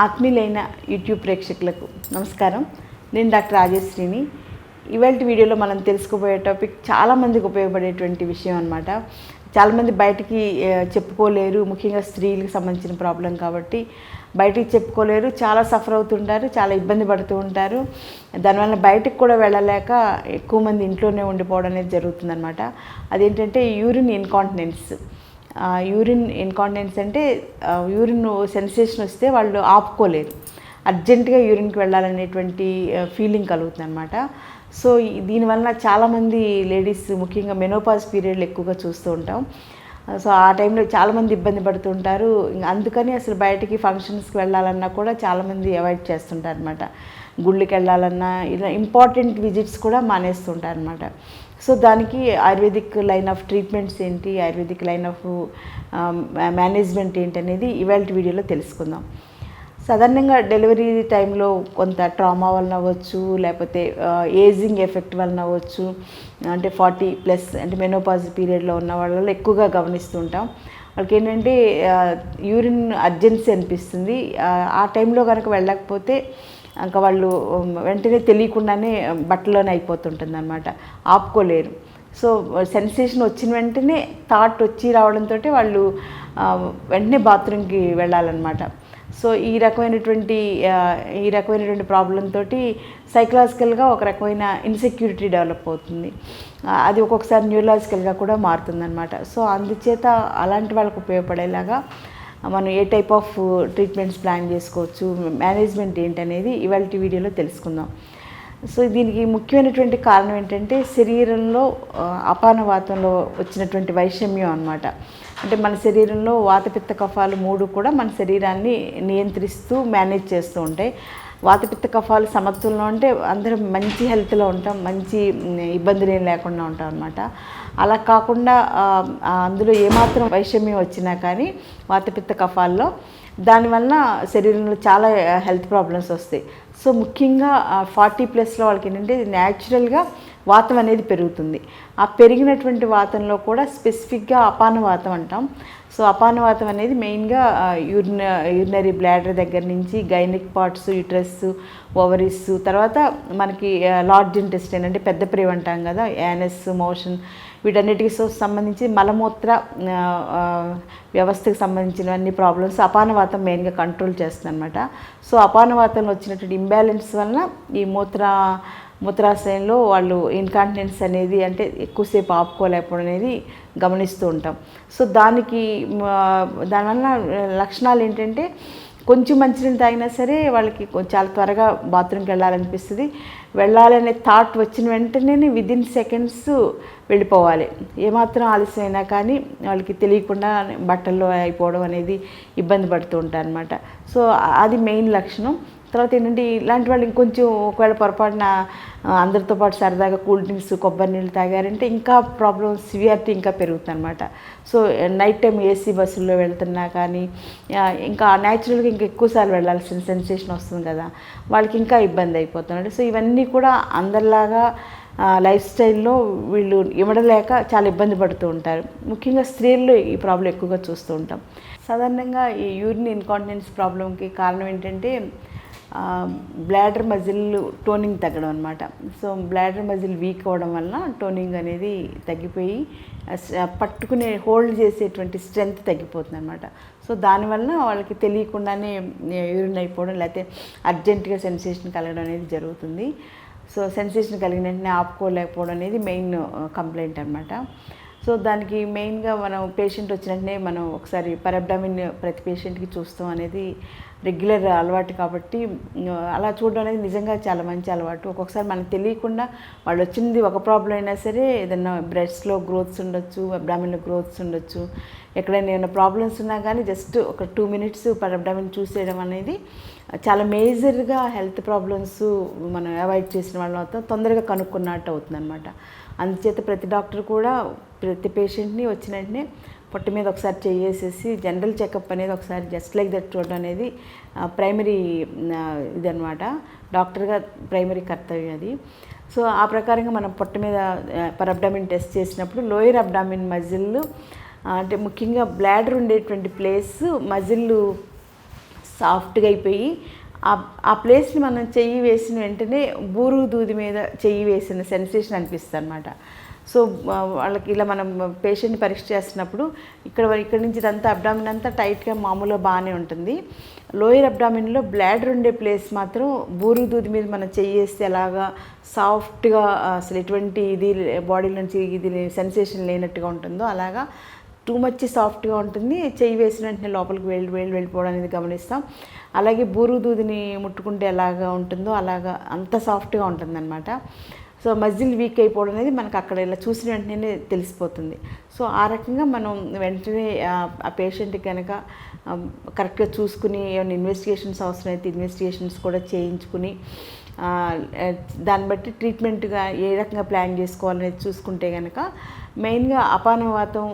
ఆత్మీయులైన YouTube ప్రేక్షకులకు నమస్కారం. నేను డాక్టర్ రాజేశ్రీని. ఇవాల్టి వీడియోలో మనం తెలుసుకోబోయే టాపిక్ చాలామందికి ఉపయోగపడేటువంటి విషయం అనమాట. చాలామంది బయటికి చెప్పుకోలేరు, ముఖ్యంగా స్త్రీలకు సంబంధించిన ప్రాబ్లం కాబట్టి బయటికి చెప్పుకోలేరు, చాలా సఫర్ అవుతుంటారు, చాలా ఇబ్బంది పడుతూ ఉంటారు. దానివల్ల బయటికి కూడా వెళ్ళలేక ఎక్కువ మంది ఇంట్లోనే ఉండిపోవడం అనేది జరుగుతుందన్నమాట. అదేంటంటే యూరిన్ ఇన్కాంటినెన్స్. యూరిన్ ఇన్కాంటినెన్స్ అంటే యూరిన్ సెన్సేషన్ వస్తే వాళ్ళు ఆపుకోలేరు, అర్జెంటుగా యూరిన్కి వెళ్ళాలనేటువంటి ఫీలింగ్ కలుగుతుంది అనమాట. సో దీనివల్ల చాలామంది లేడీస్ ముఖ్యంగా మెనోపాజ్ పీరియడ్లు ఎక్కువగా చూస్తూ ఉంటాం. సో ఆ టైంలో చాలామంది ఇబ్బంది పడుతుంటారు. అందుకని అసలు బయటికి ఫంక్షన్స్కి వెళ్ళాలన్నా కూడా చాలామంది అవాయిడ్ చేస్తుంటారు అనమాట. గుళ్ళకి వెళ్ళాలన్నా ఇలా ఇంపార్టెంట్ విజిట్స్ కూడా మానేస్తుంటారు అనమాట. సో దానికి ఆయుర్వేదిక్ లైన్ ఆఫ్ ట్రీట్మెంట్స్ ఏంటి, ఆయుర్వేదిక్ లైన్ ఆఫ్ మేనేజ్మెంట్ ఏంటి అనేది ఇవాళ వీడియోలో తెలుసుకుందాం. సాధారణంగా డెలివరీ టైంలో కొంత ట్రామా వలన అవ్వచ్చు, లేకపోతే ఏజింగ్ ఎఫెక్ట్ వలన అవ్వచ్చు, అంటే 40+ అంటే మెనోపాజ్ పీరియడ్లో ఉన్న వాళ్ళలో ఎక్కువగా గమనిస్తూ ఉంటాం. వాళ్ళకి ఏంటంటే యూరిన్ అర్జెన్సీ అనిపిస్తుంది. ఆ టైంలో కనుక వెళ్ళకపోతే ఇంకా వాళ్ళు వెంటనే తెలియకుండానే బట్టలోనే అయిపోతుంటుంది అనమాట, ఆపుకోలేరు. సో సెన్సేషన్ వచ్చిన వెంటనే థాట్ వచ్చి రావడంతో వాళ్ళు వెంటనే బాత్రూమ్కి వెళ్ళాలన్నమాట. సో ఈ రకమైనటువంటి ప్రాబ్లంతో సైకలాజికల్గా ఒక రకమైన ఇన్సెక్యూరిటీ డెవలప్ అవుతుంది. అది ఒక్కొక్కసారి న్యూరలాజికల్గా కూడా మారుతుందన్నమాట. సో అందుచేత అలాంటి వాళ్ళకు ఉపయోగపడేలాగా మనం ఏ టైప్ ఆఫ్ ట్రీట్మెంట్స్ ప్లాన్ చేసుకోవచ్చు, మేనేజ్మెంట్ ఏంటనేది ఇవాళ వీడియోలో తెలుసుకుందాం. సో దీనికి ముఖ్యమైనటువంటి కారణం ఏంటంటే శరీరంలో అపానవాతంలో వచ్చినటువంటి వైషమ్యం అన్నమాట. అంటే మన శరీరంలో వాతపిత్త కఫాలు 3 కూడా మన శరీరాన్ని నియంత్రిస్తూ మేనేజ్ చేస్తూ ఉంటాయి. వాతపిత్త కఫాలు సమతుల్లో అంటే అందరం మంచి హెల్త్లో ఉంటాం, మంచి ఇబ్బందులు ఏం లేకుండా ఉంటాం అనమాట. అలా కాకుండా అందులో ఏమాత్రం వైషమ్యం వచ్చినా కానీ వాతపిత్త కఫాల్లో దానివల్ల శరీరంలో చాలా హెల్త్ ప్రాబ్లమ్స్ వస్తాయి. సో ముఖ్యంగా 40+ వాళ్ళకి ఏంటంటే న్యాచురల్గా వాతం అనేది పెరుగుతుంది. ఆ పెరిగినటువంటి వాతంలో కూడా స్పెసిఫిక్గా అపానవాతం అంటాం. సో అపానవాతం అనేది మెయిన్గా యూరినరీ బ్లాడర్ దగ్గర నుంచి గైనిక్ పార్ట్స్, యూట్రస్, ఓవరీస్, తర్వాత మనకి లార్జ్ ఇంటెస్టైన్ అంటే పెద్ద ప్రేవ్ అంటాం కదా, యానస్, మోషన్, వీటన్నిటికి సంబంధించి మలమూత్ర వ్యవస్థకు సంబంధించినవన్నీ ప్రాబ్లమ్స్ అపానవాతం మెయిన్గా కంట్రోల్ చేస్తుంది అనమాట. సో అపానవాతంలో వచ్చినటువంటి ఇంబ్యాలెన్స్ వలన ఈ మూత్రాశయంలో వాళ్ళు ఇన్కాంటినెన్స్ అనేది అంటే ఎక్కువసేపు ఆపుకోలేకపోవడం అనేది గమనిస్తూ ఉంటాం. సో దానివల్ల లక్షణాలు ఏంటంటే కొంచెం మంచినీళ్ళు తాగినా సరే వాళ్ళకి చాలా త్వరగా బాత్రూమ్కి వెళ్ళాలనిపిస్తుంది. వెళ్ళాలనే థాట్ వచ్చిన వెంటనే విదిన్ సెకండ్స్ వెళ్ళిపోవాలి. ఏమాత్రం ఆలస్యమైనా కానీ వాళ్ళకి తెలియకుండా బట్టల్లో అయిపోవడం అనేది ఇబ్బంది పడుతూ ఉంటారు అనమాట. సో అది మెయిన్ లక్షణం. తర్వాత ఏంటంటే ఇలాంటి వాళ్ళు ఇంకొంచెం ఒకవేళ పొరపాటున అందరితో పాటు సరదాగా కూల్ డ్రింక్స్, కొబ్బరి నీళ్ళు తాగారంటే ఇంకా ప్రాబ్లం సివియారిటీ ఇంకా పెరుగుతుంది అనమాట. సో నైట్ టైం ఏసీ బస్సుల్లో వెళ్తున్నా కానీ ఇంకా న్యాచురల్గా ఇంకా ఎక్కువసార్లు వెళ్ళాల్సిన సెన్సేషన్ వస్తుంది కదా, వాళ్ళకి ఇంకా ఇబ్బంది అయిపోతున్నాడు. సో ఇవన్నీ కూడా అందరిలాగా లైఫ్ స్టైల్లో వీళ్ళు ఇవ్వడలేక చాలా ఇబ్బంది పడుతూ ఉంటారు. ముఖ్యంగా స్త్రీల్లో ఈ ప్రాబ్లం ఎక్కువగా చూస్తూ ఉంటాం. సాధారణంగా ఈ యూరిన్ ఇన్కాంటినెన్స్ ప్రాబ్లంకి కారణం ఏంటంటే బ్లాడర్ మజిల్ టోనింగ్ తగ్గడం అనమాట. సో బ్లాడర్ మజిల్ వీక్ అవ్వడం వల్ల టోనింగ్ అనేది తగ్గిపోయి పట్టుకునే హోల్డ్ చేసేటువంటి స్ట్రెంగ్త్ తగ్గిపోతుంది అనమాట. సో దానివల్ల వాళ్ళకి తెలియకుండానే యూరిన్ అయిపోవడం, లేకపోతే అర్జెంటుగా సెన్సేషన్ కలగడం అనేది జరుగుతుంది. సో సెన్సేషన్ కలిగిన వెంటనే ఆపుకోలేకపోవడం అనేది మెయిన్ కంప్లైంట్ అనమాట. సో దానికి మెయిన్గా మనం పేషెంట్ వచ్చినట్టే మనం ఒకసారి పరబ్డామిన్ ప్రతి పేషెంట్కి చూస్తాం అనేది రెగ్యులర్ అలవాటు కాబట్టి అలా చూడడం అనేది నిజంగా చాలా మంచి అలవాటు. ఒక్కొక్కసారి మనకు తెలియకుండా వాళ్ళు వచ్చింది ఒక ప్రాబ్లం అయినా సరే, ఏదైనా బ్రెస్ట్లో గ్రోత్స్ ఉండొచ్చు, అబ్డామిన్లో గ్రోత్స్ ఉండొచ్చు, ఎక్కడైనా ఏమైనా ప్రాబ్లమ్స్ ఉన్నా కానీ జస్ట్ ఒక 2 minutes పరబ్డామిన్ చూసేయడం అనేది చాలా మేజర్గా హెల్త్ ప్రాబ్లమ్స్ మనం అవాయిడ్ చేసిన వాళ్ళం అవుతాం, తొందరగా కనుక్కున్నట్టు అవుతుంది అనమాట. అందుచేత ప్రతి డాక్టర్ కూడా ప్రతి పేషెంట్ని వచ్చిన వెంటనే పొట్ట మీద ఒకసారి చేసేసి జనరల్ చెకప్ అనేది ఒకసారి జస్ట్ లైక్ దట్ చూడడం అనేది ప్రైమరీ ఇదనమాట, డాక్టర్గా ప్రైమరీ కర్తవ్యం అది. సో ఆ ప్రకారంగా మనం పొట్ట మీద పరబ్డామిన్ టెస్ట్ చేసినప్పుడు లోయర్ అబ్డామిన్ మజిల్ అంటే ముఖ్యంగా బ్లాడర్ ఉండేటువంటి ప్లేస్ మజిల్ సాఫ్ట్గా అయిపోయి ఆ ప్లేస్ని మనం చెయ్యి వేసిన వెంటనే బూరు దూది మీద చెయ్యి వేసిన సెన్సేషన్ అనిపిస్తుంది అనమాట. సో వాళ్ళకి ఇలా మనం పేషెంట్ని పరీక్ష చేస్తున్నప్పుడు ఇక్కడ నుంచి ఇదంతా అబ్డామిన్ అంతా టైట్గా మామూలుగా బాగానే ఉంటుంది. లోయర్ అబ్డామిన్లో బ్లాడర్ ఉండే ప్లేస్ మాత్రం బూరు దూది మీద మనం చెయ్యి వేస్తే అలాగా సాఫ్ట్గా అసలు ఎటువంటి ఇది బాడీ నుంచి ఇది సెన్సేషన్ లేనట్టుగా ఉంటుందో అలాగా టూ మచ్ సాఫ్ట్గా ఉంటుంది. చెయ్యి వేసిన వెంటనే లోపలికి వెళ్ళిపోవడం అనేది గమనిస్తాం. అలాగే బూరు దూదిని ముట్టుకుంటే ఎలాగా ఉంటుందో అలాగా అంత సాఫ్ట్గా ఉంటుందన్నమాట. సో మజిల్ వీక్ అయిపోవడం అనేది మనకు అక్కడ ఇలా చూసిన వెంటనే తెలిసిపోతుంది. సో ఆ రకంగా మనం వెంటనే ఆ పేషెంట్కి కనుక కరెక్ట్గా చూసుకుని ఏమైనా ఇన్వెస్టిగేషన్స్ అవసరమైతే ఇన్వెస్టిగేషన్స్ కూడా చేయించుకుని దాన్ని బట్టి ట్రీట్మెంట్గా ఏ రకంగా ప్లాన్ చేసుకోవాలనేది చూసుకుంటే కనుక మెయిన్గా అపానవాతం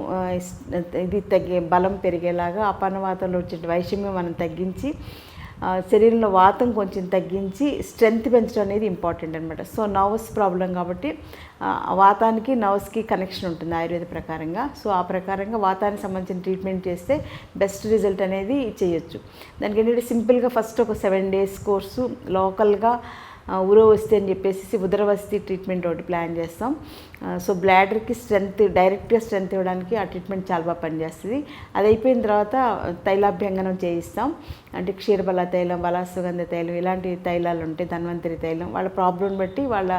ఇది బలం పెరిగేలాగా అపానవాతంలో వచ్చే వైషమ్యం మనం తగ్గించి శరీరంలో వాతం కొంచెం తగ్గించి స్ట్రెంగ్త్ పెంచడం అనేది ఇంపార్టెంట్ అనమాట. సో నర్వస్ ప్రాబ్లం కాబట్టి వాతానికి నర్వస్కి కనెక్షన్ ఉంటుంది ఆయుర్వేద ప్రకారంగా. సో ఆ ప్రకారంగా వాతానికి సంబంధించిన ట్రీట్మెంట్ చేస్తే బెస్ట్ రిజల్ట్ అనేది చేయొచ్చు. దానికి ఏంటంటే సింపుల్గా ఫస్ట్ ఒక 7 days కోర్సు లోకల్గా ఉరవస్తి అని చెప్పేసి ఉదరవస్తి ట్రీట్మెంట్ ఒకటి ప్లాన్ చేస్తాం. సో బ్లాడర్కి డైరెక్ట్గా స్ట్రెంత్ ఇవ్వడానికి ఆ ట్రీట్మెంట్ చాలా బాగా పనిచేస్తుంది. అది అయిపోయిన తర్వాత తైలాభ్యంగనం చేయిస్తాం. అంటే క్షీరబల తైలం, బలాసుగంధ తైలం ఇలాంటి తైలాలు ఉంటాయి, ధన్వంతరి తైలం. వాళ్ళ ప్రాబ్లం బట్టి, వాళ్ళ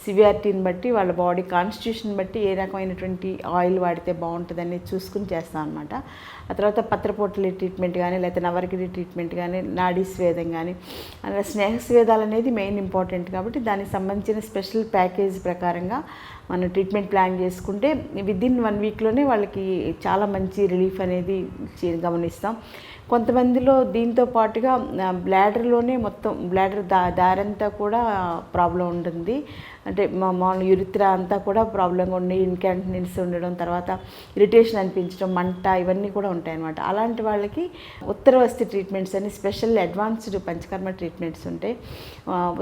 సివియారిటీని బట్టి, వాళ్ళ బాడీ కాన్స్టిట్యూషన్ బట్టి ఏ రకమైనటువంటి ఆయిల్ వాడితే బాగుంటుంది అనేది చూసుకుని చేస్తాం అనమాట. ఆ తర్వాత పత్రపోటలి ట్రీట్మెంట్ కానీ లేకపోతే నవరకిడి ట్రీట్మెంట్ కానీ నాడీ స్వేదం కానీ అలా స్నేహ స్వేదాలు అనేది మెయిన్ ఇంపార్టెంట్ కాబట్టి దానికి సంబంధించిన స్పెషల్ ప్యాకేజ్ ప్రకారంగా మనం ట్రీట్మెంట్ ప్లాన్ చేసుకుంటే విదిన్ 1 weekలోనే వాళ్ళకి చాలా మంచి రిలీఫ్ అనేది గమనిస్తాం. కొంతమందిలో దీంతో పాటుగా బ్లాడర్లోనే మొత్తం బ్లాడర్ దారంతా కూడా ప్రాబ్లం ఉంటుంది. అంటే మామూలు యురిత్రా అంతా కూడా ప్రాబ్లంగా ఉండి ఇన్కాంటినెన్స్ ఉండడం, తర్వాత ఇరిటేషన్ అనిపించడం, మంట ఇవన్నీ కూడా ఉంటాయన్నమాట. అలాంటి వాళ్ళకి ఉత్తరవస్తి ట్రీట్మెంట్స్ అని స్పెషల్ అడ్వాన్స్డ్ పంచకర్మ ట్రీట్మెంట్స్ ఉంటాయి.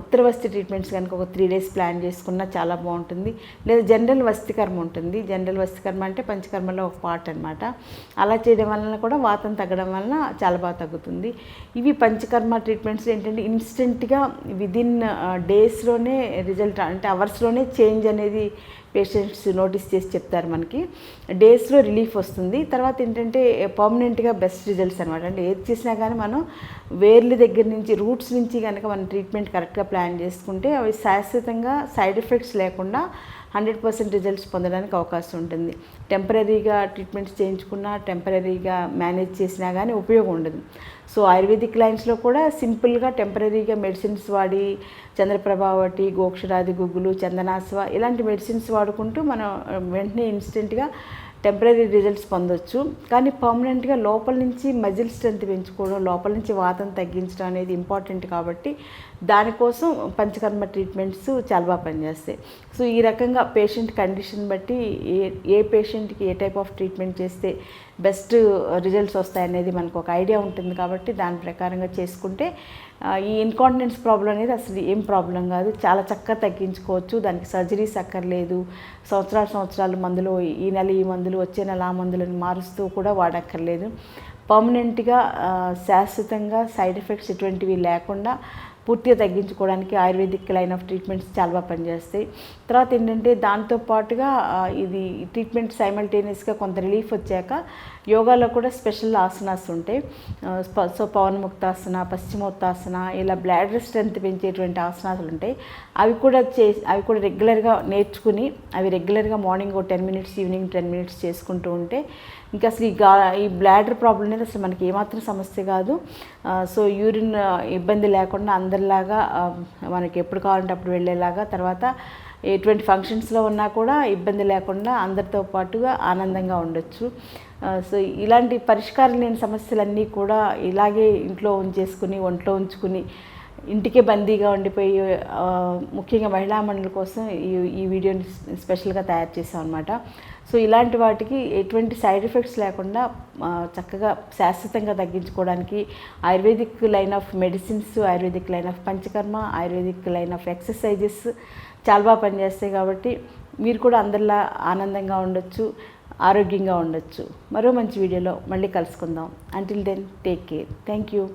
ఉత్తరవస్తి ట్రీట్మెంట్స్ కనుక ఒక 3 days ప్లాన్ చేసుకున్నా చాలా బాగుంటుంది. లేదా జనరల్ వస్తికర్మ ఉంటుంది. జనరల్ వస్తికర్మ అంటే పంచకర్మలో ఒక పార్ట్ అనమాట. అలా చేయడం వలన కూడా వాతం తగ్గడం వలన చాలా బాగా తగ్గుతుంది. ఇవి పంచకర్మ ట్రీట్మెంట్స్ ఏంటంటే ఇన్స్టెంట్గా విదిన్ డేస్లోనే రిజల్ట్, అంటే అవర్స్లోనే చేంజ్ అనేది పేషెంట్స్ నోటీస్ చేసి చెప్తారు. మనకి డేస్లో రిలీఫ్ వస్తుంది. తర్వాత ఏంటంటే పర్మనెంట్గా బెస్ట్ రిజల్ట్స్ అనమాట. అంటే ఏది చేసినా కానీ మనం వేర్ల దగ్గర నుంచి రూట్స్ నుంచి కనుక మనం ట్రీట్మెంట్ కరెక్ట్గా ప్లాన్ చేసుకుంటే అవి శాశ్వతంగా సైడ్ ఎఫెక్ట్స్ లేకుండా 100% రిజల్ట్స్ పొందడానికి అవకాశం ఉంటుంది. టెంపరీగా ట్రీట్మెంట్స్ చేయించుకున్నా, టెంపరీగా మేనేజ్ చేసినా కానీ ఉపయోగం ఉండదు. సో ఆయుర్వేదిక్ లైన్స్లో కూడా సింపుల్గా టెంపరీగా మెడిసిన్స్ వాడి చంద్రప్రభావటి, గోక్షరాది గుగ్గులు, చందనాస్వ ఇలాంటి మెడిసిన్స్ వాడుకుంటూ మనం వెంటనే ఇన్స్టెంట్గా టెంపరీ రిజల్ట్స్ పొందొచ్చు. కానీ పర్మనెంట్గా లోపల నుంచి మజిల్ స్ట్రెంత్ పెంచుకోవడం, లోపల నుంచి వాతం తగ్గించడం అనేది ఇంపార్టెంట్ కాబట్టి దానికోసం పంచకర్మ ట్రీట్మెంట్స్ చాలా బాగా పనిచేస్తాయి. సో ఈ రకంగా పేషెంట్ కండిషన్ బట్టి ఏ పేషెంట్కి ఏ టైప్ ఆఫ్ ట్రీట్మెంట్ చేస్తే బెస్ట్ రిజల్ట్స్ వస్తాయనేది మనకు ఒక ఐడియా ఉంటుంది కాబట్టి దాని ప్రకారంగా చేసుకుంటే ఈ ఇన్కాంటినెన్స్ ప్రాబ్లం అనేది అసలు ఏం ప్రాబ్లం కాదు, చాలా చక్కగా తగ్గించుకోవచ్చు. దానికి సర్జరీస్ అక్కర్లేదు. సంవత్సరాలు మందులు, ఈ నెల ఈ మందులు, వచ్చే నెల ఆ మందులను మారుస్తూ కూడా వాడక్కర్లేదు. పర్మనెంట్గా శాశ్వతంగా సైడ్ ఎఫెక్ట్స్ ఎటువంటివి లేకుండా పూర్తిగా తగ్గించుకోవడానికి ఆయుర్వేదిక్ లైన్ ఆఫ్ ట్రీట్మెంట్స్ చాలా బాగా పనిచేస్తాయి. తర్వాత ఏంటంటే దాంతోపాటుగా ఇది ట్రీట్మెంట్ సైమల్టేనియస్గా కొంత రిలీఫ్ వచ్చాక యోగాలో కూడా స్పెషల్ ఆసనాస్ ఉంటాయి. సో పవన్ముక్తాసన, పశ్చిమోత్తాసన ఇలా బ్లాడర్ స్ట్రెంత్ పెంచేటువంటి ఆసనాలు ఉంటాయి. అవి కూడా రెగ్యులర్గా నేర్చుకుని అవి రెగ్యులర్గా మార్నింగ్ 10 minutes, ఈవినింగ్ 10 minutes చేసుకుంటూ ఉంటే ఇంకా అసలు ఈ బ్లాడర్ ప్రాబ్లం అనేది అసలు మనకి ఏమాత్రం సమస్య కాదు. సో యూరిన్ ఇబ్బంది లేకుండా అందరిలాగా మనకి ఎప్పుడు కావాలంటే అప్పుడు వెళ్ళేలాగా, తర్వాత ఎటువంటి ఫంక్షన్స్లో ఉన్నా కూడా ఇబ్బంది లేకుండా అందరితో పాటుగా ఆనందంగా ఉండొచ్చు. సో ఇలాంటి పరిష్కారం లేని సమస్యలన్నీ కూడా ఇలాగే ఇంట్లో ఒంట్లో ఉంచుకుని ఇంటికే బందీగా ఉండిపోయి ముఖ్యంగా మహిళా మండలి కోసం ఈ వీడియోని స్పెషల్గా తయారు చేసాం అనమాట. సో ఇలాంటి వాటికి ఎటువంటి సైడ్ ఎఫెక్ట్స్ లేకుండా చక్కగా శాశ్వతంగా తగ్గించుకోవడానికి ayurvedic line of medicines, ayurvedic line of panchakarma, ayurvedic line of exercises చాలా బాగా పనిచేస్తాయి. కాబట్టి మీరు కూడా అందరిలా ఆనందంగా ఉండొచ్చు, ఆరోగ్యంగా ఉండొచ్చు. మరో మంచి వీడియోలో మళ్ళీ కలుసుకుందాం. Until then take care. Thank you.